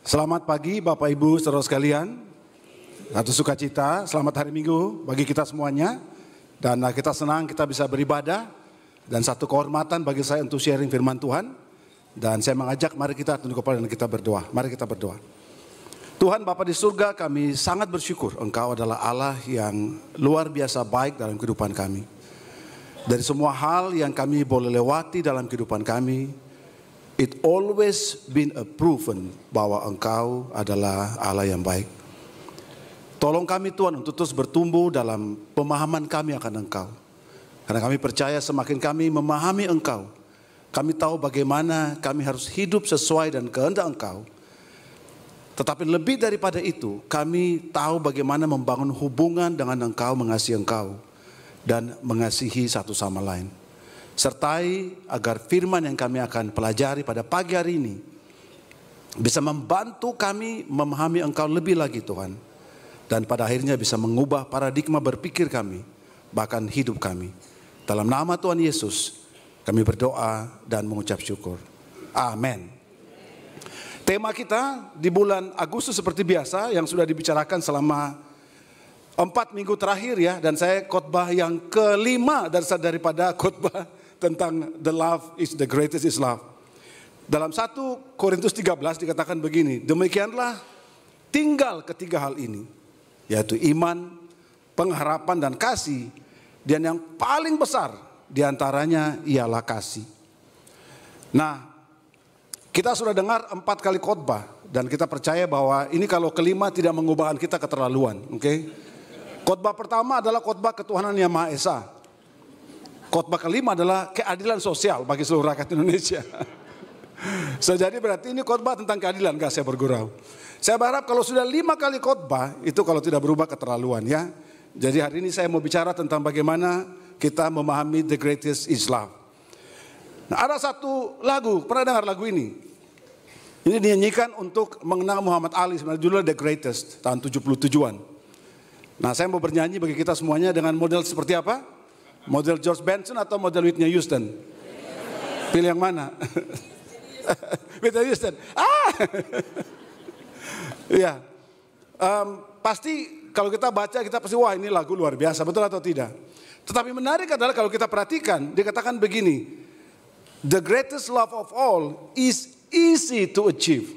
Selamat pagi Bapak Ibu saudara sekalian. Satu sukacita, selamat hari Minggu bagi kita semuanya. Dan kita senang kita bisa beribadah. Dan satu kehormatan bagi saya untuk sharing firman Tuhan. Dan saya mengajak mari kita tunduk kepala dan kita berdoa. Mari kita berdoa. Tuhan Bapa di surga, kami sangat bersyukur Engkau adalah Allah yang luar biasa baik dalam kehidupan kami. Dari semua hal yang kami boleh lewati dalam kehidupan kami, it always been a proven bahwa Engkau adalah Allah yang baik. Tolong kami Tuhan untuk terus bertumbuh dalam pemahaman kami akan Engkau. Karena kami percaya semakin kami memahami Engkau, kami tahu bagaimana kami harus hidup sesuai dan kehendak Engkau. Tetapi lebih daripada itu, kami tahu bagaimana membangun hubungan dengan Engkau, mengasihi Engkau, dan mengasihi satu sama lain. Sertai agar firman yang kami akan pelajari pada pagi hari ini bisa membantu kami memahami Engkau lebih lagi Tuhan. Dan pada akhirnya bisa mengubah paradigma berpikir kami, bahkan hidup kami. Dalam nama Tuhan Yesus kami berdoa dan mengucap syukur. Amin. Tema kita di bulan Agustus seperti biasa yang sudah dibicarakan selama 4 minggu terakhir ya. Dan saya khotbah yang kelima daripada khotbah tentang the love is the greatest is love. Dalam 1 Korintus 13 dikatakan begini, demikianlah tinggal ketiga hal ini, yaitu iman, pengharapan dan kasih, dan yang paling besar diantaranya ialah kasih. Nah, kita sudah dengar 4 kali khotbah dan kita percaya bahwa ini kalau kelima tidak mengubahkan kita keterlaluan, oke? Khotbah pertama adalah khotbah ketuhanan yang Maha Esa. Khotbah kelima adalah keadilan sosial bagi seluruh rakyat Indonesia. So, jadi berarti ini khotbah tentang keadilan, gak saya bergurau. Saya berharap kalau sudah 5 kali khotbah itu kalau tidak berubah keterlaluan ya. Jadi hari ini saya mau bicara tentang bagaimana kita memahami the greatest is love. Nah, ada satu lagu, pernah dengar lagu ini? Ini dinyanyikan untuk mengenang Muhammad Ali, sebenarnya judulnya The Greatest, tahun 77-an. Nah, saya mau bernyanyi bagi kita semuanya dengan model seperti apa? Model George Benson atau model Whitney Houston? Pilih yang mana? Whitney Houston. Iya. Pasti kalau kita baca kita pasti wah ini lagu luar biasa, betul atau tidak? Tetapi menarik adalah kalau kita perhatikan dikatakan begini, the greatest love of all is easy to achieve.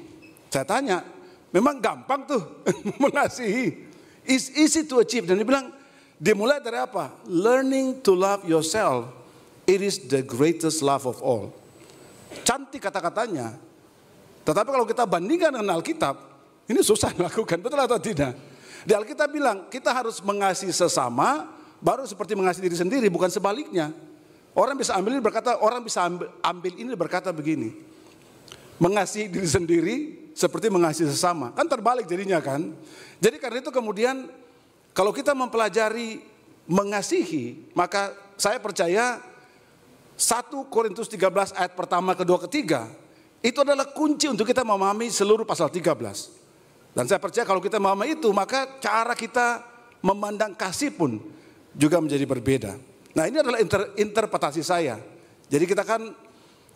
Saya tanya, memang gampang tuh mengasihi? Is easy to achieve. Dan dia bilang dimulai dari apa? Learning to love yourself, it is the greatest love of all. Cantik kata-katanya. Tetapi kalau kita bandingkan dengan Alkitab, ini susah dilakukan, betul atau tidak? Di Alkitab bilang kita harus mengasihi sesama, baru seperti mengasihi diri sendiri, bukan sebaliknya. Orang bisa ambil ini berkata begini, mengasihi diri sendiri seperti mengasihi sesama, kan terbalik jadinya kan. Jadi karena itu kemudian kalau kita mempelajari mengasihi, maka saya percaya 1 Korintus 13 ayat pertama, kedua, ketiga itu adalah kunci untuk kita memahami seluruh pasal 13. Dan saya percaya kalau kita memahami itu, maka cara kita memandang kasih pun juga menjadi berbeda. Nah, ini adalah interpretasi saya. Jadi kita kan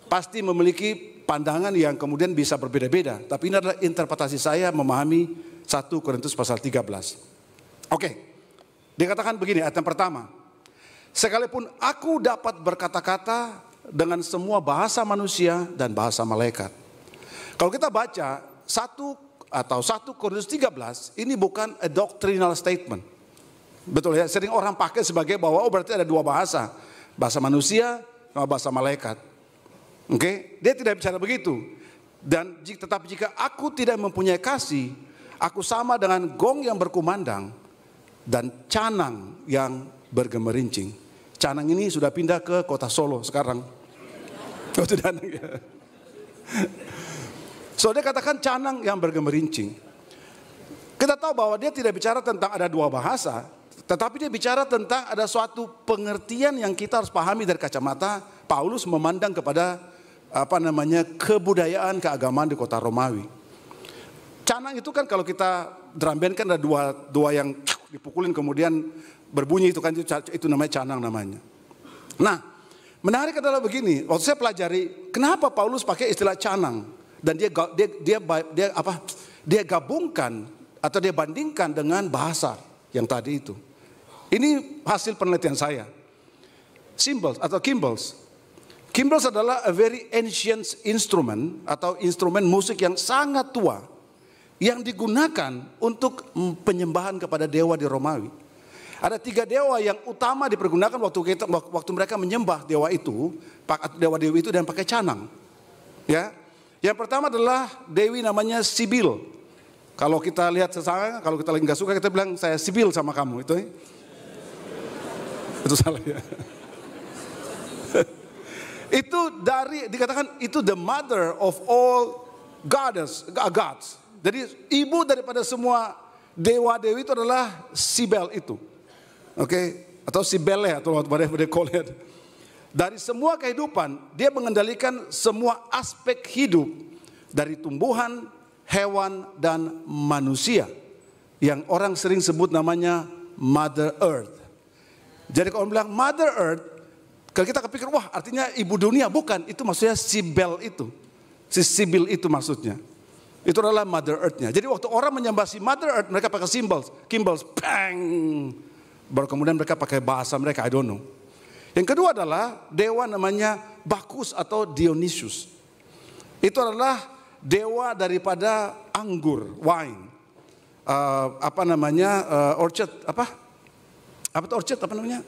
pasti memiliki pandangan yang kemudian bisa berbeda-beda. Tapi ini adalah interpretasi saya memahami 1 Korintus pasal 13. Oke, dikatakan begini ayat yang pertama. Sekalipun aku dapat berkata-kata dengan semua bahasa manusia dan bahasa malaikat. Kalau kita baca 1 Korintus 13, ini bukan a doctrinal statement. Betul ya, sering orang pakai sebagai bahwa berarti ada 2 bahasa. Bahasa manusia sama bahasa malaikat. Oke, dia tidak bicara begitu. Dan tetapi jika aku tidak mempunyai kasih, aku sama dengan gong yang berkumandang dan canang yang bergemerincing. Canang ini sudah pindah ke kota Solo sekarang. Oh, sudah. So dia katakan canang yang bergemerincing. Kita tahu bahwa dia tidak bicara tentang ada 2 bahasa, tetapi dia bicara tentang ada suatu pengertian yang kita harus pahami dari kacamata Paulus memandang kepada kebudayaan keagamaan di kota Romawi. Canang itu kan kalau kita drum band kan ada dua yang dipukulin kemudian berbunyi, itu kan itu namanya canang namanya. Nah, menarik adalah begini, waktu saya pelajari kenapa Paulus pakai istilah canang dan dia gabungkan atau dia bandingkan dengan bahasa yang tadi itu. Ini hasil penelitian saya. Cymbals atau cymbals. Cymbals adalah a very ancient instrument atau instrumen musik yang sangat tua yang digunakan untuk penyembahan kepada dewa di Romawi. Ada 3 dewa yang utama dipergunakan waktu mereka menyembah dewa itu, dewa dewi itu, dan pakai canang. Ya, yang pertama adalah dewi namanya Sibil. Kalau kita lihat sesama, kalau kita lagi nggak suka kita bilang saya Sibil sama kamu itu. Itu salah ya. Itu dikatakan itu the mother of all gods. Jadi ibu daripada semua dewa-dewi itu adalah Sibel itu. Oke, atau Sibele atau whatever they call it. Dari semua kehidupan, dia mengendalikan semua aspek hidup dari tumbuhan, hewan, dan manusia. Yang orang sering sebut namanya Mother Earth. Jadi kalau bilang Mother Earth, kalau kita kepikir, wah artinya ibu dunia, bukan. Itu maksudnya Sibel itu. Si Sibil itu maksudnya. Itu adalah Mother Earth-nya. Jadi waktu orang menyembah si Mother Earth, mereka pakai cymbals, bang. Baru kemudian mereka pakai bahasa mereka, I don't know. Yang kedua adalah dewa namanya Bacchus atau Dionysius. Itu adalah dewa daripada anggur, wine. Orchard, apa itu orchard, apa namanya?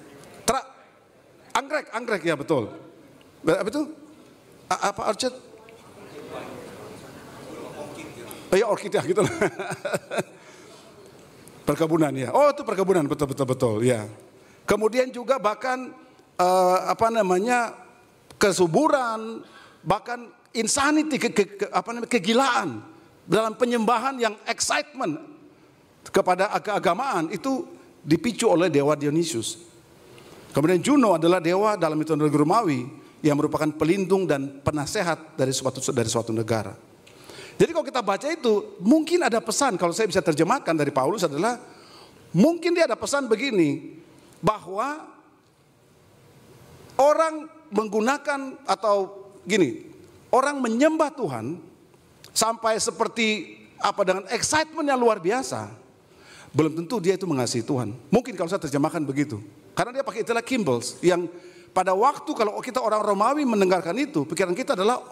Anggrek ya betul. Apa itu? Apa orchard? Ya orkid ya gitu. Perkebunan ya. Oh itu perkebunan betul ya. Kemudian juga bahkan kesuburan, bahkan insanity, kegilaan dalam penyembahan yang excitement kepada keagamaan itu dipicu oleh dewa Dionysius. Kemudian Juno adalah dewa dalam mitologi Romawi yang merupakan pelindung dan penasehat dari suatu negara. Jadi kalau kita baca itu, mungkin ada pesan, kalau saya bisa terjemahkan dari Paulus adalah, mungkin dia ada pesan begini, bahwa orang menggunakan atau gini, orang menyembah Tuhan sampai seperti dengan excitement yang luar biasa, belum tentu dia itu mengasihi Tuhan. Mungkin kalau saya terjemahkan begitu, karena dia pakai istilah cymbals, yang pada waktu kalau kita orang Romawi mendengarkan itu, pikiran kita adalah,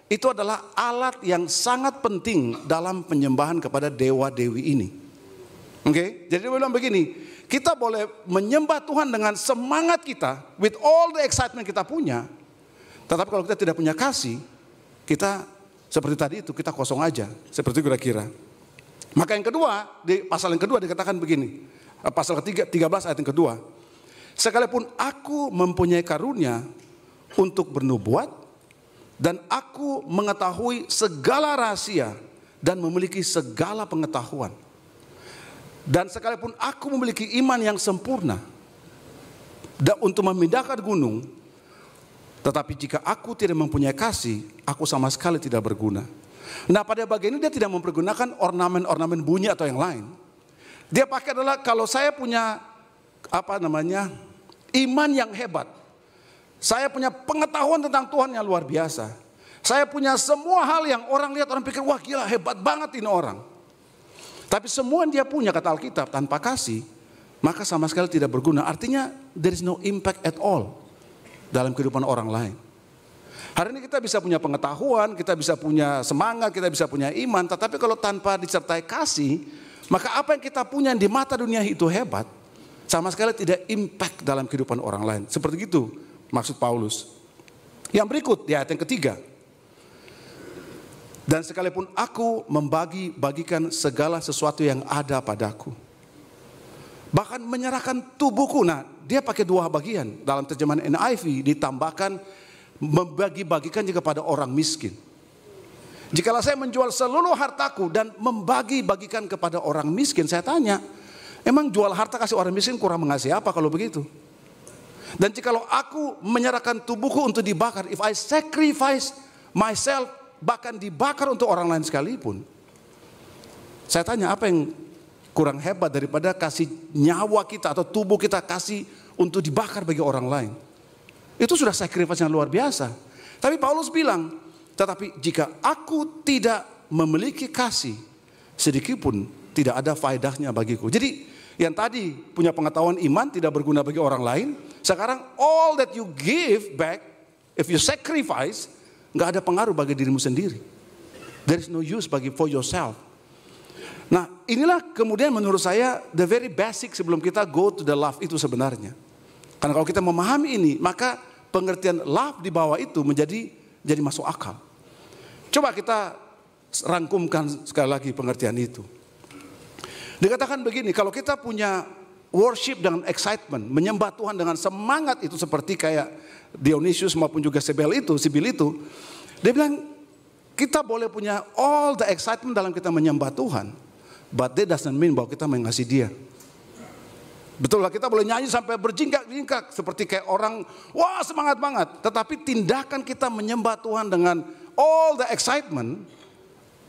itu adalah alat yang sangat penting dalam penyembahan kepada dewa-dewi ini. Oke, jadi dia bilang begini, kita boleh menyembah Tuhan dengan semangat kita, with all the excitement kita punya, tetapi kalau kita tidak punya kasih, kita seperti tadi itu, kita kosong aja, seperti kira-kira. Maka yang kedua, di pasal yang kedua dikatakan begini, pasal ketiga, 13 ayat yang kedua, sekalipun aku mempunyai karunia untuk bernubuat, dan aku mengetahui segala rahasia dan memiliki segala pengetahuan. Dan sekalipun aku memiliki iman yang sempurna dan untuk memindahkan gunung, tetapi jika aku tidak mempunyai kasih, aku sama sekali tidak berguna. Nah pada bagian ini dia tidak mempergunakan ornamen-ornamen bunyi atau yang lain. Dia pakai adalah kalau saya punya iman yang hebat. Saya punya pengetahuan tentang Tuhan yang luar biasa. Saya punya semua hal yang orang lihat, orang pikir, wah gila hebat banget ini orang. Tapi semua yang dia punya, kata Alkitab, tanpa kasih, maka sama sekali tidak berguna. Artinya there is no impact at all dalam kehidupan orang lain. Hari ini kita bisa punya pengetahuan, kita bisa punya semangat, kita bisa punya iman. Tetapi kalau tanpa disertai kasih, maka apa yang kita punya di mata dunia itu hebat, sama sekali tidak impact dalam kehidupan orang lain. Seperti itu maksud Paulus. Yang berikut di ayat yang ketiga. Dan sekalipun aku membagi-bagikan segala sesuatu yang ada padaku, bahkan menyerahkan tubuhku. Nah dia pakai 2 bagian. Dalam terjemahan NIV ditambahkan membagi-bagikan juga pada orang miskin. Jikalau saya menjual seluruh hartaku dan membagi-bagikan kepada orang miskin, saya tanya, emang jual harta kasih orang miskin kurang mengasihi apa kalau begitu? Dan jikalau aku menyerahkan tubuhku untuk dibakar, if I sacrifice myself, bahkan dibakar untuk orang lain sekalipun, saya tanya apa yang kurang hebat daripada kasih nyawa kita atau tubuh kita kasih untuk dibakar bagi orang lain? Itu sudah sacrifice yang luar biasa. Tapi Paulus bilang, Tetapi jika aku tidak memiliki kasih, sedikit pun tidak ada faedahnya bagiku. Jadi yang tadi punya pengetahuan iman tidak berguna bagi orang lain, sekarang all that you give back, if you sacrifice, nggak ada pengaruh bagi dirimu sendiri. There is no use for yourself. Nah, inilah kemudian menurut saya the very basic sebelum kita go to the love itu sebenarnya. Karena kalau kita memahami ini, maka pengertian love di bawah itu jadi masuk akal. Coba kita rangkumkan sekali lagi pengertian itu. Dikatakan begini, kalau kita punya worship dengan excitement, menyembah Tuhan dengan semangat itu seperti kayak Dionysius maupun juga Sibyl itu, dia bilang kita boleh punya all the excitement dalam kita menyembah Tuhan, but that doesn't mean bahwa kita mengasihi Dia. Betul lah, kita boleh nyanyi sampai berjingkak-jingkak seperti kayak orang, wah semangat banget. Tetapi tindakan kita menyembah Tuhan dengan all the excitement,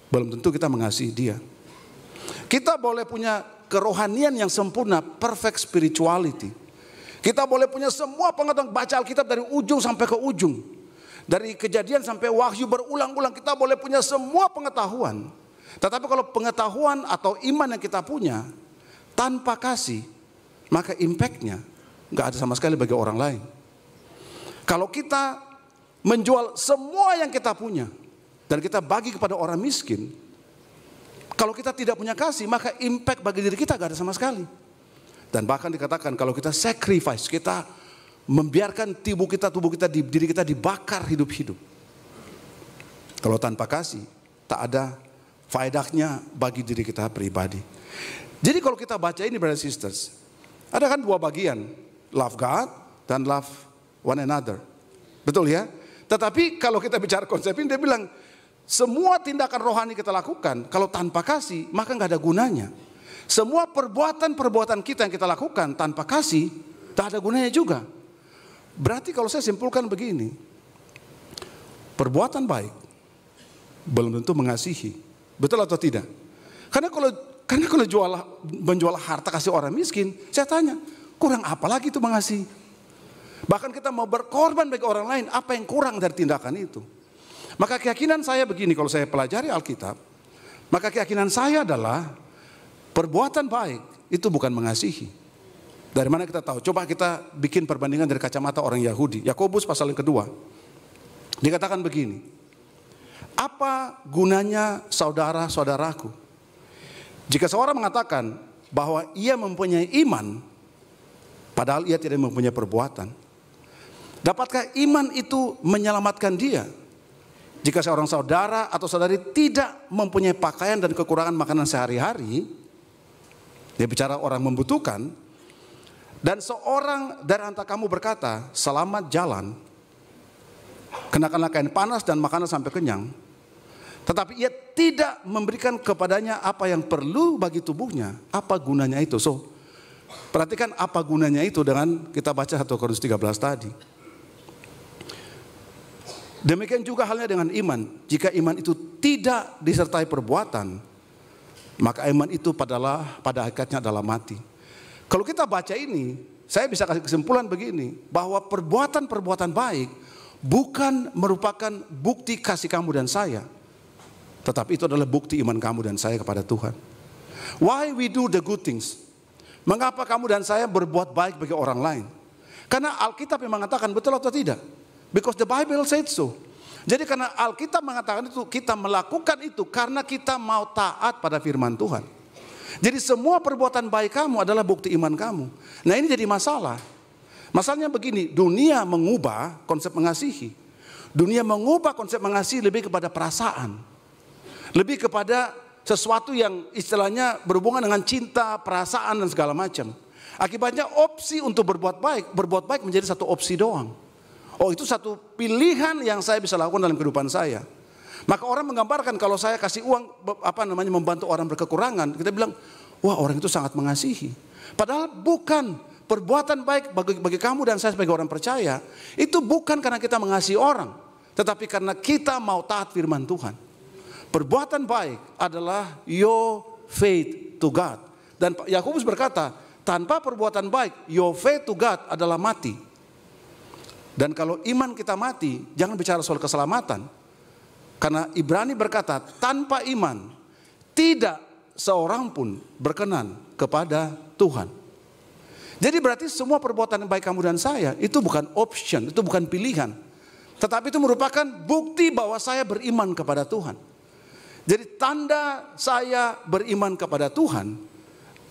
belum tentu kita mengasihi Dia. Kita boleh punya kerohanian yang sempurna, perfect spirituality. Kita boleh punya semua pengetahuan, baca Alkitab dari ujung sampai ke ujung. Dari Kejadian sampai Wahyu berulang-ulang, kita boleh punya semua pengetahuan. Tetapi kalau pengetahuan atau iman yang kita punya tanpa kasih, maka impactnya nggak ada sama sekali bagi orang lain. Kalau kita menjual semua yang kita punya dan kita bagi kepada orang miskin, kalau kita tidak punya kasih, maka impact bagi diri kita gak ada sama sekali. Dan bahkan dikatakan kalau kita sacrifice, kita membiarkan tubuh kita, diri kita dibakar hidup-hidup. Kalau tanpa kasih, tak ada faedahnya bagi diri kita pribadi. Jadi kalau kita baca ini, brothers and sisters, ada kan dua bagian, love God dan love one another. Betul ya? Tetapi kalau kita bicara konsep ini, dia bilang, semua tindakan rohani kita lakukan, kalau tanpa kasih, maka nggak ada gunanya. Semua perbuatan-perbuatan kita yang kita lakukan tanpa kasih, tak ada gunanya juga. Berarti kalau saya simpulkan begini, perbuatan baik belum tentu mengasihi. Betul atau tidak? Karena kalau menjual harta kasih orang miskin, saya tanya, kurang apa lagi itu mengasihi? Bahkan kita mau berkorban bagi orang lain, apa yang kurang dari tindakan itu? Maka keyakinan saya begini, kalau saya pelajari Alkitab, maka keyakinan saya adalah perbuatan baik itu bukan mengasihi. Dari mana kita tahu? Coba kita bikin perbandingan dari kacamata orang Yahudi. Yakobus pasal yang kedua, dikatakan begini, apa gunanya saudara-saudaraku? Jika seorang mengatakan bahwa ia mempunyai iman, padahal ia tidak mempunyai perbuatan, dapatkah iman itu menyelamatkan dia? Jika seorang saudara atau saudari tidak mempunyai pakaian dan kekurangan makanan sehari-hari, dia bicara orang membutuhkan, dan seorang dari antara kamu berkata, selamat jalan, kenakanlah kain panas dan makanan sampai kenyang, tetapi ia tidak memberikan kepadanya apa yang perlu bagi tubuhnya, apa gunanya itu? So, perhatikan apa gunanya itu dengan kita baca 1 Korintus 13 tadi. Demikian juga halnya dengan iman. Jika iman itu tidak disertai perbuatan, maka iman itu pada hakikatnya adalah mati. Kalau kita baca ini, saya bisa kasih kesimpulan begini, bahwa perbuatan-perbuatan baik bukan merupakan bukti kasih kamu dan saya, tetapi itu adalah bukti iman kamu dan saya kepada Tuhan. Why we do the good things? Mengapa kamu dan saya berbuat baik bagi orang lain? Karena Alkitab yang mengatakan, betul atau tidak? Because the Bible said so. Jadi karena Alkitab mengatakan itu, kita melakukan itu karena kita mau taat pada firman Tuhan. Jadi semua perbuatan baik kamu adalah bukti iman kamu. Nah ini jadi masalah. Masalahnya begini, dunia mengubah konsep mengasihi. Dunia mengubah konsep mengasihi lebih kepada perasaan. Lebih kepada sesuatu yang istilahnya berhubungan dengan cinta, perasaan dan segala macam. Akibatnya opsi untuk berbuat baik menjadi satu opsi doang. Oh itu satu pilihan yang saya bisa lakukan dalam kehidupan saya. Maka orang menggambarkan kalau saya kasih uang membantu orang berkekurangan, kita bilang wah orang itu sangat mengasihi. Padahal bukan. Perbuatan baik bagi kamu dan saya sebagai orang percaya itu bukan karena kita mengasihi orang, tetapi karena kita mau taat firman Tuhan. Perbuatan baik adalah your faith to God. Dan Yakobus berkata, tanpa perbuatan baik your faith to God adalah mati. Dan kalau iman kita mati, jangan bicara soal keselamatan. Karena Ibrani berkata, tanpa iman tidak seorang pun berkenan kepada Tuhan. Jadi berarti semua perbuatan baik kamu dan saya itu bukan option, itu bukan pilihan. Tetapi itu merupakan bukti bahwa saya beriman kepada Tuhan. Jadi tanda saya beriman kepada Tuhan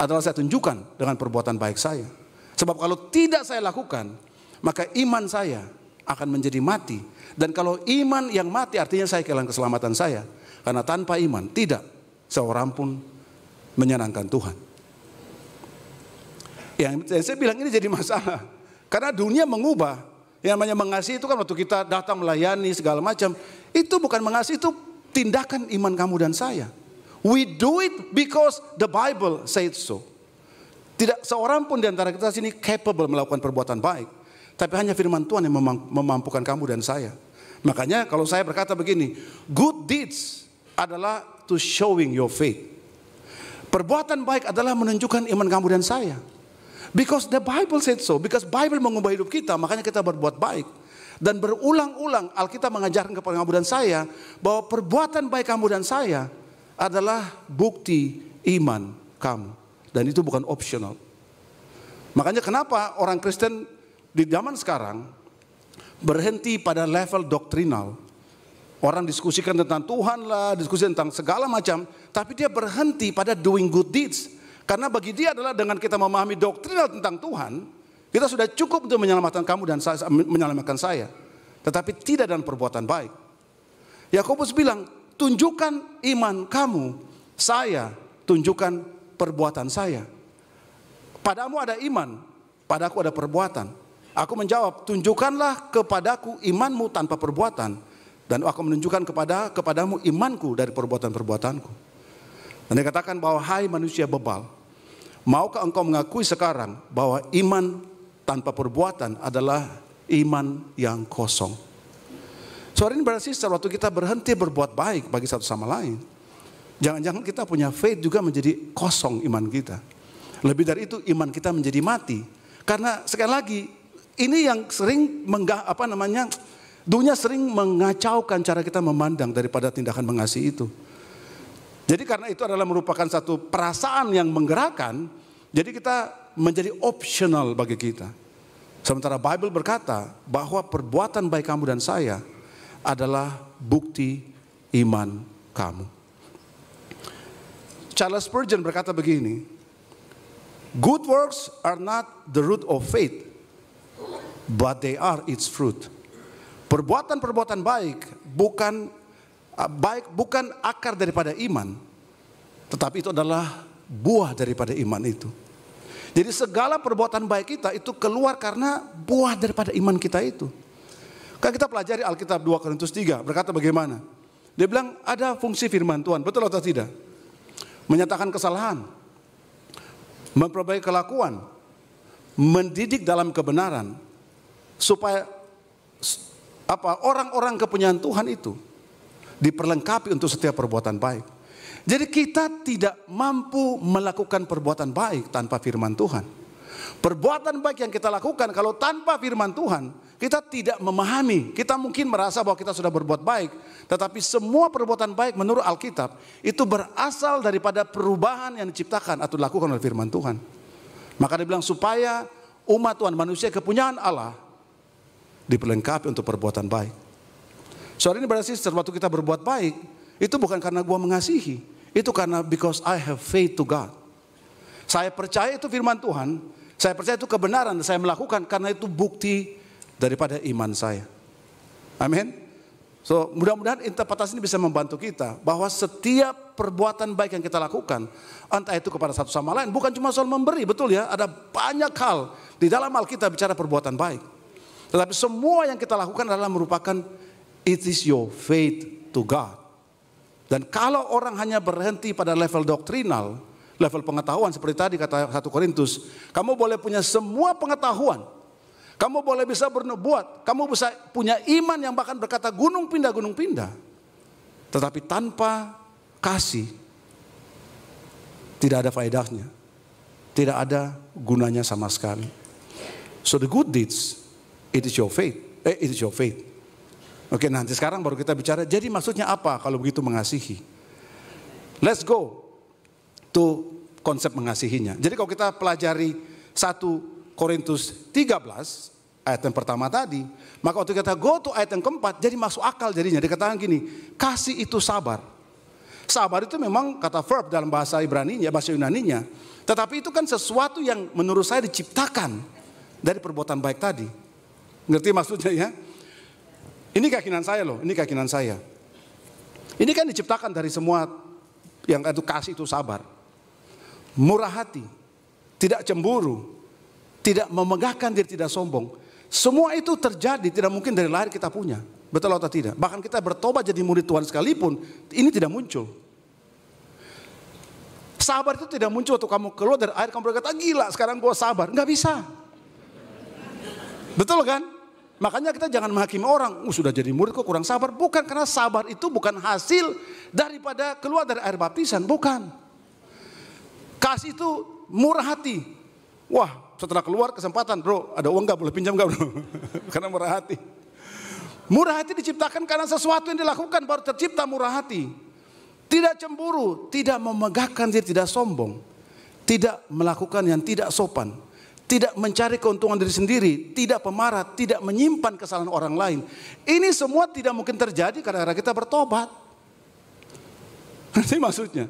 adalah saya tunjukkan dengan perbuatan baik saya. Sebab kalau tidak saya lakukan, maka iman saya akan menjadi mati. Dan kalau iman yang mati artinya saya kehilangan keselamatan saya. Karena tanpa iman tidak seorang pun menyenangkan Tuhan. Yang saya bilang ini jadi masalah. Karena dunia mengubah. Yang namanya mengasihi itu kan waktu kita datang melayani segala macam. Itu bukan mengasihi, itu tindakan iman kamu dan saya. We do it because the Bible says so. Tidak seorang pun di antara kita sini capable melakukan perbuatan baik. Tapi hanya firman Tuhan yang memampukan kamu dan saya. Makanya kalau saya berkata begini, good deeds adalah to showing your faith. Perbuatan baik adalah menunjukkan iman kamu dan saya. Because the Bible said so. Because Bible mengubah hidup kita, makanya kita berbuat baik. Dan berulang-ulang Alkitab mengajarkan kepada kamu dan saya bahwa perbuatan baik kamu dan saya adalah bukti iman kamu. Dan itu bukan optional. Makanya kenapa orang Kristen di zaman sekarang berhenti pada level doktrinal. Orang diskusikan tentang Tuhan lah, diskusi tentang segala macam, tapi dia berhenti pada doing good deeds. Karena bagi dia adalah dengan kita memahami doktrinal tentang Tuhan, kita sudah cukup untuk menyelamatkan kamu dan saya, menyelamatkan saya. Tetapi tidak dalam perbuatan baik. Yakobus bilang, tunjukkan iman kamu, saya tunjukkan perbuatan saya. Padamu ada iman, padaku ada perbuatan. Aku menjawab, tunjukkanlah kepadaku imanmu tanpa perbuatan, dan aku menunjukkan kepadamu imanku dari perbuatan-perbuatanku. Dan dia katakan bahwa hai manusia bebal, maukah engkau mengakui sekarang bahwa iman tanpa perbuatan adalah iman yang kosong. Soal ini berarti waktu kita berhenti berbuat baik bagi satu sama lain, jangan-jangan kita punya faith juga menjadi kosong iman kita. Lebih dari itu iman kita menjadi mati. Karena sekali lagi ini yang sering dunia sering mengacaukan cara kita memandang daripada tindakan mengasihi itu. Jadi karena itu adalah merupakan satu perasaan yang menggerakkan, jadi kita menjadi optional bagi kita. Sementara Bible berkata bahwa perbuatan baik kamu dan saya adalah bukti iman kamu. Charles Spurgeon berkata begini, good works are not the root of faith, but they are its fruit. Perbuatan-perbuatan baik bukan akar daripada iman, tetapi itu adalah buah daripada iman itu. Jadi segala perbuatan baik kita itu keluar karena buah daripada iman kita itu. Kan kita pelajari Alkitab 2 Korintus 3 berkata bagaimana? Dia bilang ada fungsi firman Tuhan, betul atau tidak? Menyatakan kesalahan, memperbaiki kelakuan, mendidik dalam kebenaran, supaya orang-orang kepunyaan Tuhan itu diperlengkapi untuk setiap perbuatan baik. Jadi kita tidak mampu melakukan perbuatan baik tanpa firman Tuhan. Perbuatan baik yang kita lakukan kalau tanpa firman Tuhan, kita tidak memahami. Kita mungkin merasa bahwa kita sudah berbuat baik, tetapi semua perbuatan baik menurut Alkitab itu berasal daripada perubahan yang diciptakan atau dilakukan oleh firman Tuhan. Maka dia bilang supaya umat Tuhan, manusia kepunyaan Allah, diperlengkapi untuk perbuatan baik. Soal ini berarti waktu kita berbuat baik, itu bukan karena gua mengasihi, itu karena because I have faith to God. Saya percaya itu firman Tuhan, saya percaya itu kebenaran, saya melakukan karena itu bukti daripada iman saya. Amin. So mudah-mudahan interpretasi ini bisa membantu kita bahwa setiap perbuatan baik yang kita lakukan, entah itu kepada satu sama lain, bukan cuma soal memberi, betul ya, ada banyak hal di dalam Alkitab bicara perbuatan baik. Tetapi semua yang kita lakukan adalah merupakan it is your faith to God. Dan kalau orang hanya berhenti pada level doktrinal, level pengetahuan seperti tadi kata 1 Korintus, kamu boleh punya semua pengetahuan, kamu boleh bisa bernubuat, kamu bisa punya iman yang bahkan berkata gunung pindah, tetapi tanpa kasih tidak ada faedahnya, tidak ada gunanya sama sekali. So the good deeds, it is your faith. Oke, nanti sekarang baru kita bicara, jadi maksudnya apa kalau begitu mengasihi? Let's go to konsep mengasihinya. Jadi kalau kita pelajari 1 Korintus 13 ayat yang pertama tadi, maka waktu kita go to ayat yang keempat, jadi masuk akal jadinya. Dikatakan gini, kasih itu sabar. Sabar itu memang kata verb dalam bahasa Ibraninya, bahasa Yunaninya. Tetapi itu kan sesuatu yang menurut saya diciptakan dari perbuatan baik tadi. Ngerti maksudnya ya? Ini keyakinan saya loh, ini keyakinan saya. Ini kan diciptakan dari semua yang itu kasih itu sabar. Murah hati, tidak cemburu, tidak memegahkan diri, tidak sombong. Semua itu terjadi, tidak mungkin dari lahir kita punya. Betul atau tidak? Bahkan kita bertobat jadi murid Tuhan sekalipun, ini tidak muncul. Sabar itu tidak muncul waktu kamu keluar dari air, kamu berkata, gila sekarang gue sabar. Nggak bisa. Betul kan? Makanya kita jangan menghakimi orang, sudah jadi murid kok kurang sabar. Bukan, karena sabar itu bukan hasil daripada keluar dari air baptisan, bukan. Kasih itu murah hati. Wah, setelah keluar kesempatan, bro, ada uang nggak, boleh pinjam nggak bro? Karena murah hati. Murah hati diciptakan karena sesuatu yang dilakukan baru tercipta murah hati. Tidak cemburu, tidak memegahkan diri, tidak sombong. Tidak melakukan yang tidak sopan. Tidak mencari keuntungan diri sendiri, tidak pemarah, tidak menyimpan kesalahan orang lain. Ini semua tidak mungkin terjadi karena kita bertobat. Ini maksudnya.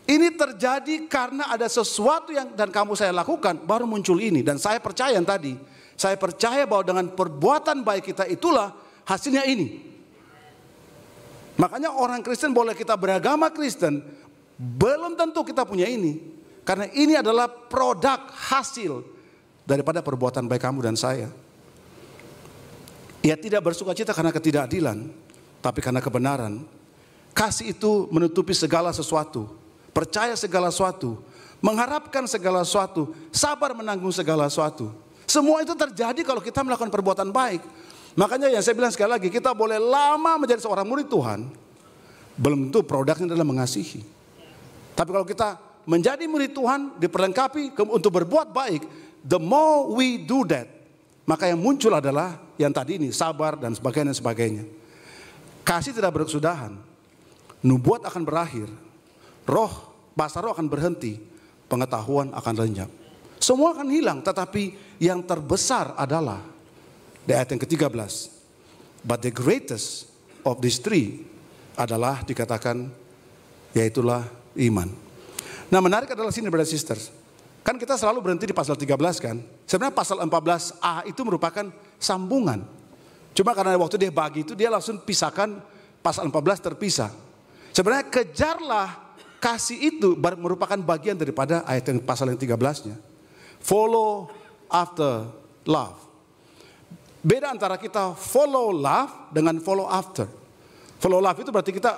Ini terjadi karena ada sesuatu yang dan kamu saya lakukan baru muncul ini. Dan saya percaya yang tadi, saya percaya bahwa dengan perbuatan baik kita itulah hasilnya ini. Makanya orang Kristen boleh kita beragama Kristen, belum tentu kita punya ini. Karena ini adalah produk hasil daripada perbuatan baik kamu dan saya. Ia tidak bersukacita karena ketidakadilan, tapi karena kebenaran. Kasih itu menutupi segala sesuatu, percaya segala sesuatu, mengharapkan segala sesuatu, sabar menanggung segala sesuatu. Semua itu terjadi kalau kita melakukan perbuatan baik. Makanya yang saya bilang sekali lagi, kita boleh lama menjadi seorang murid Tuhan, belum tentu produknya adalah mengasihi. Tapi kalau kita menjadi murid Tuhan, diperlengkapi untuk berbuat baik, the more we do that, maka yang muncul adalah yang tadi ini, sabar dan sebagainya dan sebagainya. Kasih tidak berkesudahan, nubuat akan berakhir, roh, bahasa roh akan berhenti, pengetahuan akan lenyap. Semua akan hilang, tetapi yang terbesar adalah di ayat yang ke-13, but the greatest of these three adalah dikatakan yaitulah iman. Nah, menarik adalah sini brothers and sisters. Kan kita selalu berhenti di pasal 13 kan. Sebenarnya pasal 14a itu merupakan sambungan. Cuma karena waktu dia bagi itu dia langsung pisahkan pasal 14 terpisah. Sebenarnya kejarlah kasih itu merupakan bagian daripada ayat yang pasal yang 13-nya. Follow after love. Beda antara kita follow love dengan follow after. Follow love itu berarti kita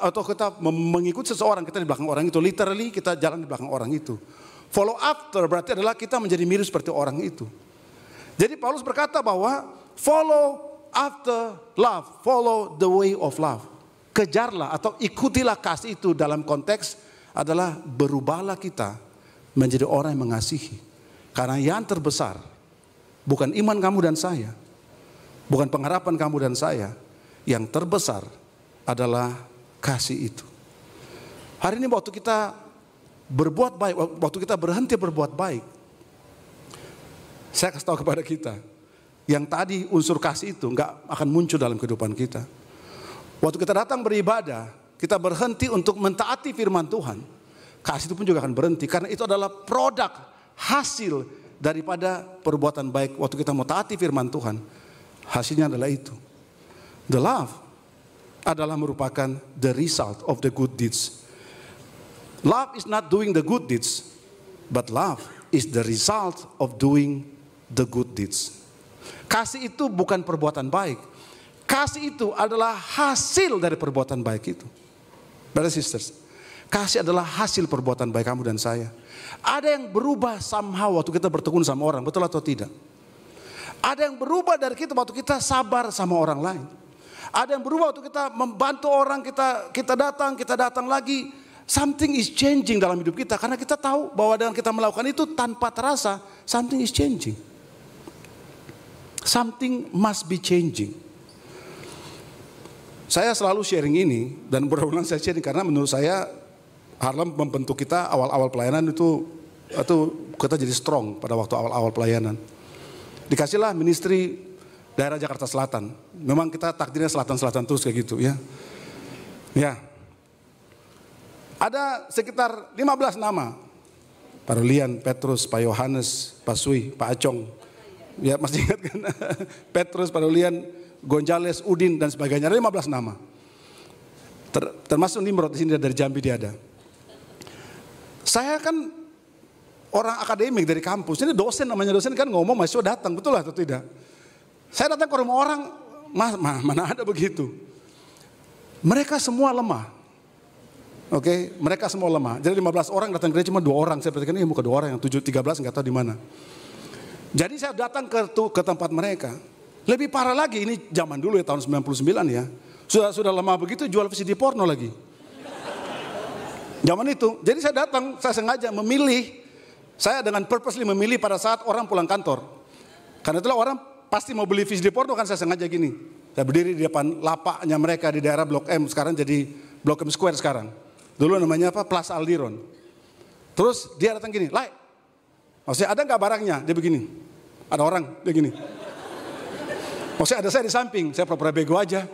mengikuti seseorang, kita di belakang orang itu. Literally kita jalan di belakang orang itu. Follow after berarti adalah kita menjadi mirip seperti orang itu. Jadi Paulus berkata bahwa follow after love, follow the way of love. Kejarlah atau ikutilah kasih itu, dalam konteks adalah berubahlah kita menjadi orang yang mengasihi. Karena yang terbesar bukan iman kamu dan saya, bukan pengharapan kamu dan saya, yang terbesar adalah kasih itu. Hari ini waktu kita berbuat baik, waktu kita berhenti berbuat baik, saya kasih tahu kepada kita, yang tadi unsur kasih itu nggak akan muncul dalam kehidupan kita. Waktu kita datang beribadah, kita berhenti untuk mentaati firman Tuhan, kasih itu pun juga akan berhenti, karena itu adalah produk hasil daripada perbuatan baik. Waktu kita mau taati firman Tuhan, hasilnya adalah itu. The love adalah merupakan the result of the good deeds. Love is not doing the good deeds, but love is the result of doing the good deeds. Kasih itu bukan perbuatan baik. Kasih itu adalah hasil dari perbuatan baik itu. Brothers and sisters, kasih adalah hasil perbuatan baik kamu dan saya. Ada yang berubah somehow waktu kita bertekun sama orang, betul atau tidak? Ada yang berubah dari kita waktu kita sabar sama orang lain. Ada yang berubah waktu kita membantu orang, kita datang lagi. Something is changing dalam hidup kita, karena kita tahu bahwa dengan kita melakukan itu tanpa terasa, something is changing. Something must be changing. Saya selalu sharing ini dan berulang saya sharing karena menurut saya Harlem membentuk kita awal-awal pelayanan itu kita jadi strong pada waktu awal-awal pelayanan. Dikasihlah ministry daerah Jakarta Selatan. Memang kita takdirnya selatan-selatan terus kayak gitu ya. Ya. Ada sekitar 15 nama. Pak Rulian, Petrus, Pak Yohanes, Pak Sui, Pak Acong. Ya masih ingat kan? Petrus, Pak Rulian, Gonzales, Udin dan sebagainya. Ada 15 nama. Termasuk Nimrod di sini dari Jambi dia ada. Saya kan orang akademik dari kampus. Ini dosen, namanya dosen kan ngomong mahasiswa datang, betul atau tidak? Saya datang ke rumah orang, mana ada begitu. Mereka semua lemah. Oke, mereka semua lemah. Jadi 15 orang datang gereja cuma 2 orang. Saya perhatikan ini muka 2 orang, yang 13 nggak tahu di mana. Jadi saya datang ke tempat mereka. Lebih parah lagi, ini zaman dulu ya tahun 99 ya. Sudah lama begitu jual VCD porno lagi. Zaman itu, jadi saya datang, saya sengaja memilih. Saya dengan purposely memilih pada saat orang pulang kantor. Karena itulah orang pasti mau beli VCD porno kan saya sengaja gini. Saya berdiri di depan lapaknya mereka di daerah Blok M, sekarang jadi Blok M Square sekarang. Dulu namanya apa? Plaza Aldiron. Terus dia datang gini, "Lai, maksudnya ada nggak barangnya?" Dia begini. Ada orang, dia gini. Maksudnya ada saya di samping, saya pura-pura bego aja.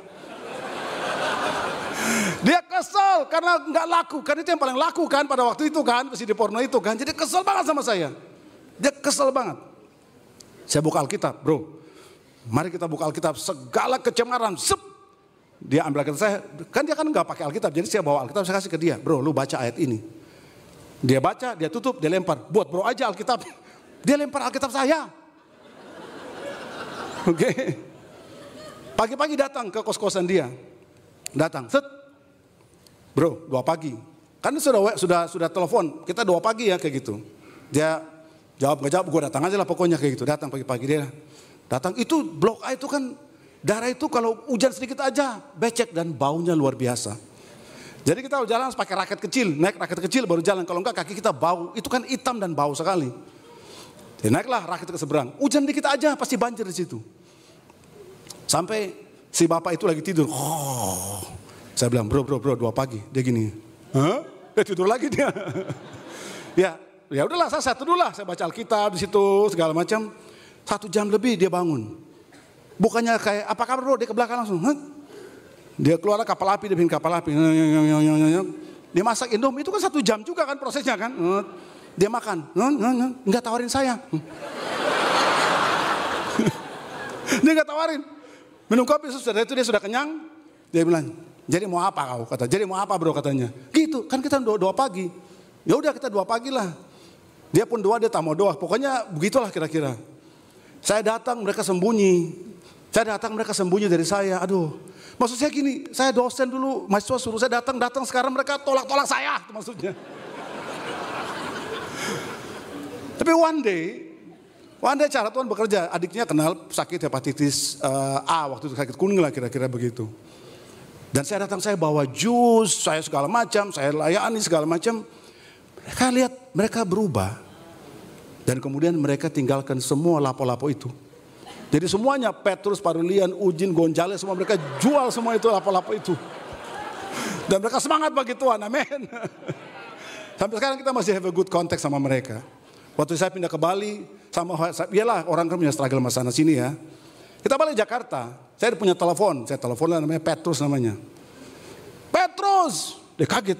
Dia kesel karena nggak laku, karena itu yang paling laku kan pada waktu itu kan, VCD porno itu kan. Jadi kesel banget sama saya. Dia kesel banget. Saya buka Alkitab, bro. Mari kita buka Alkitab, segala kecemaran, dia ambil Alkitab saya, kan dia kan nggak pakai Alkitab, jadi saya bawa Alkitab, saya kasih ke dia, bro, lu baca ayat ini. Dia baca, dia tutup, dia lempar, buat bro aja Alkitab. Dia lempar Alkitab saya. Oke. Pagi-pagi datang ke kos-kosan dia, datang, bro, 2 pagi, kan sudah telepon, kita 2 pagi ya kayak gitu. Dia jawab nggak jawab, gue datang aja lah pokoknya kayak gitu. Datang pagi-pagi dia datang, itu Blok A itu kan daerah itu kalau hujan sedikit aja becek dan baunya luar biasa. Jadi kita jalan harus pakai raket kecil, naik raket kecil baru jalan. Kalau enggak kaki kita bau, itu kan hitam dan bau sekali. Dia naiklah raket ke seberang, hujan dikit aja pasti banjir di situ. Sampai si bapak itu lagi tidur. Saya bilang, bro 2 pagi. Dia gini, hah? Dia tidur lagi dia. ya udahlah, saya tidur lah. Saya baca Alkitab di situ segala macam. 1 jam lebih dia bangun. Bukannya kayak apa kabar bro? Dia ke belakang langsung. Hah? Dia keluar kapal api, dia bikin kapal api. Dia masak Indomie, itu kan 1 jam juga kan prosesnya kan. Dia makan, nggak tawarin saya. Dia nggak tawarin. Minum kopi sudah itu dia sudah kenyang. Dia bilang, jadi mau apa kau? Kata, jadi mau apa bro katanya. Gitu, kan kita doa pagi. Ya udah kita 2 pagi lah. Dia pun doa, dia tak mau doa. Pokoknya begitulah kira-kira. Saya datang mereka sembunyi. Saya datang mereka sembunyi dari saya. Aduh, maksud saya gini, saya dosen dulu, mahasiswa suruh saya datang sekarang mereka tolak saya, itu maksudnya. Tapi one day cara Tuhan bekerja. Adiknya kenal sakit hepatitis A, waktu itu sakit kuning lah kira-kira begitu. Dan saya datang, saya bawa jus, saya segala macam, saya layani segala macam. Mereka lihat, mereka berubah. Dan kemudian mereka tinggalkan semua lapo-lapo itu. Jadi semuanya, Petrus, Parulian, Ujin, Gonzales, semua mereka jual semua itu lapo-lapo itu. Dan mereka semangat bagi Tuhan, amin. Sampai sekarang kita masih have a good contact sama mereka. Waktu saya pindah ke Bali, iyalah orang kan punya struggle sama sana sini ya. Kita balik Jakarta, saya punya telepon, saya teleponlah namanya Petrus namanya. Petrus, dia kaget,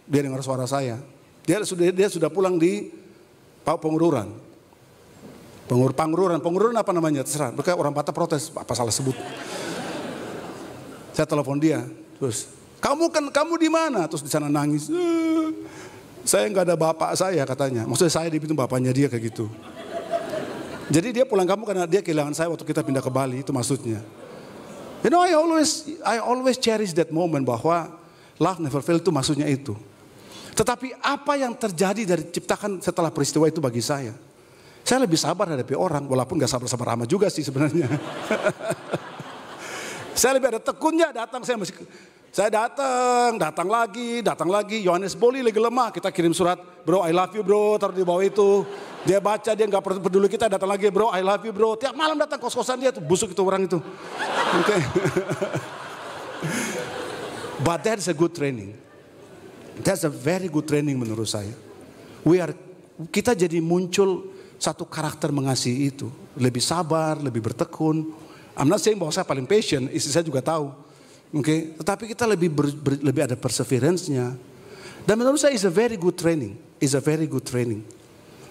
dia dengar suara saya. Dia sudah pulang di Pengururan. Pengururan apa namanya, terserah. Mereka orang Batak protes, apa salah sebut. Saya telepon dia, terus, kamu di mana? Terus di sana nangis. Saya nggak ada bapak saya katanya. Maksudnya saya di itu bapaknya dia kayak gitu. Jadi dia pulang kampung karena dia kehilangan saya waktu kita pindah ke Bali, itu maksudnya. You know, I always cherish that moment bahwa love never fail itu maksudnya itu. Tetapi apa yang terjadi dari ciptakan setelah peristiwa itu bagi saya lebih sabar hadapi orang, walaupun gak sabar-sabar amat juga sih sebenarnya. Saya lebih ada tekunnya, saya datang lagi, Yohanes Boli lagi lemah, kita kirim surat, bro I love you bro, taruh di bawah itu. Dia baca, dia gak peduli kita, datang lagi bro I love you bro. Tiap malam datang kos-kosan dia tuh, busuk itu orang itu. Okay. But that's a good training. That's a very good training menurut saya. Kita jadi muncul satu karakter mengasihi itu. Lebih sabar, lebih bertekun. I'm not saying bahwa saya paling patient, istri saya juga tahu. Oke, tetapi kita lebih ada perseverance-nya. Dan menurut saya is a very good training. Is a very good training.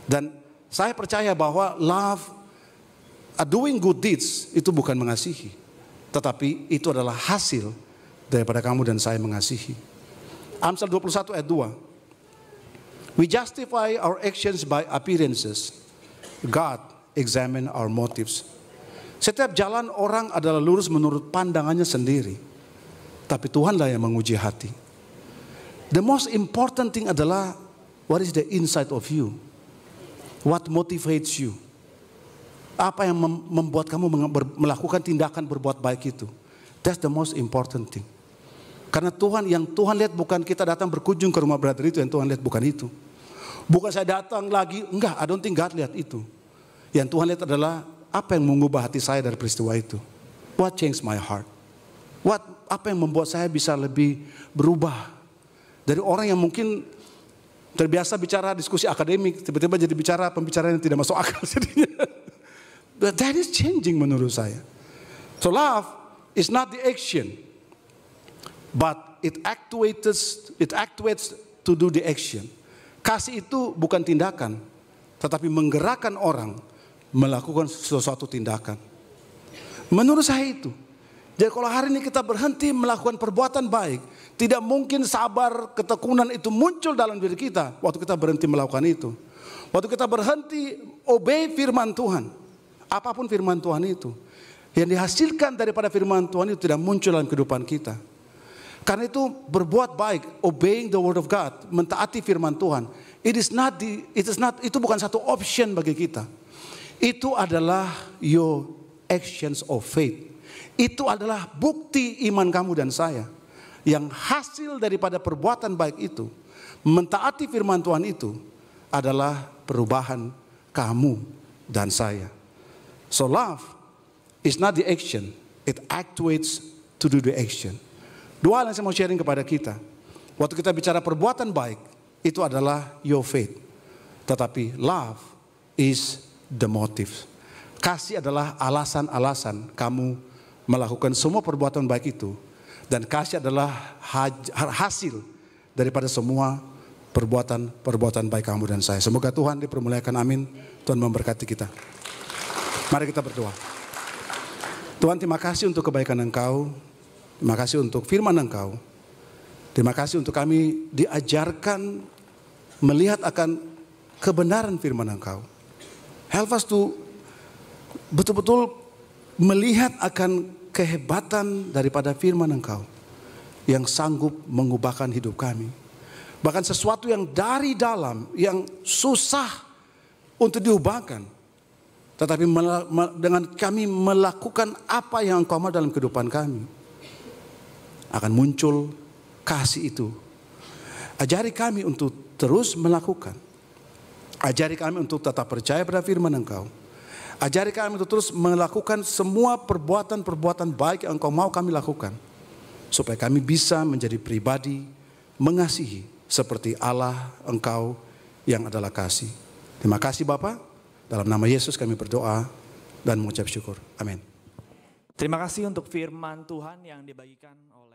Dan saya percaya bahwa love, doing good deeds itu bukan mengasihi. Tetapi itu adalah hasil daripada kamu dan saya mengasihi. Amsal 21 ayat 2. We justify our actions by appearances. God examine our motives. Setiap jalan orang adalah lurus menurut pandangannya sendiri. Tapi Tuhanlah yang menguji hati. The most important thing adalah what is the inside of you? What motivates you? Apa yang membuat kamu melakukan tindakan berbuat baik itu? That's the most important thing. Karena yang Tuhan lihat bukan kita datang berkunjung ke rumah brother itu, yang Tuhan lihat bukan itu. Bukan saya datang lagi, enggak, I don't think God lihat itu. Yang Tuhan lihat adalah apa yang mengubah hati saya dari peristiwa itu. What changed my heart? Apa yang membuat saya bisa lebih berubah. Dari orang yang mungkin terbiasa bicara diskusi akademik, tiba-tiba jadi bicara pembicaraan yang tidak masuk akal jadinya. That is changing menurut saya. So love is not the action, but it actuates to do the action. Kasih itu bukan tindakan, tetapi menggerakkan orang melakukan sesuatu tindakan. Menurut saya itu. Jadi kalau hari ini kita berhenti melakukan perbuatan baik, tidak mungkin sabar, ketekunan itu muncul dalam diri kita waktu kita berhenti melakukan itu. Waktu kita berhenti obey firman Tuhan, apapun firman Tuhan itu, yang dihasilkan daripada firman Tuhan itu tidak muncul dalam kehidupan kita. Karena itu berbuat baik, obeying the word of God, mentaati firman Tuhan, itu bukan satu option bagi kita. Itu adalah your actions of faith. Itu adalah bukti iman kamu dan saya. Yang hasil daripada perbuatan baik itu, mentaati firman Tuhan itu adalah perubahan kamu dan saya. So love is not the action, it actuates to do the action. Dua hal yang saya mau sharing kepada kita. Waktu kita bicara perbuatan baik, itu adalah your faith. Tetapi love is the motive. Kasih adalah alasan-alasan kamu melakukan semua perbuatan baik itu. Dan kasih adalah hasil daripada semua perbuatan baik kamu dan saya. Semoga Tuhan dipermuliakan, amin. Tuhan memberkati kita. Mari kita berdoa. Tuhan, terima kasih untuk kebaikan Engkau. Terima kasih untuk firman Engkau. Terima kasih untuk kami diajarkan melihat akan kebenaran firman Engkau. Help us to betul-betul melihat akan kehebatan daripada firman Engkau yang sanggup mengubahkan hidup kami. Bahkan sesuatu yang dari dalam, yang susah untuk diubahkan. Tetapi dengan kami melakukan apa yang Engkau mau dalam kehidupan kami, akan muncul kasih itu. Ajari kami untuk terus melakukan. Ajari kami untuk tetap percaya pada firman Engkau. Ajari kami untuk terus melakukan semua perbuatan-perbuatan baik yang Engkau mau kami lakukan. Supaya kami bisa menjadi pribadi mengasihi seperti Allah Engkau yang adalah kasih. Terima kasih Bapa. Dalam nama Yesus kami berdoa dan mengucap syukur. Amin. Terima kasih untuk firman Tuhan yang dibagikan oleh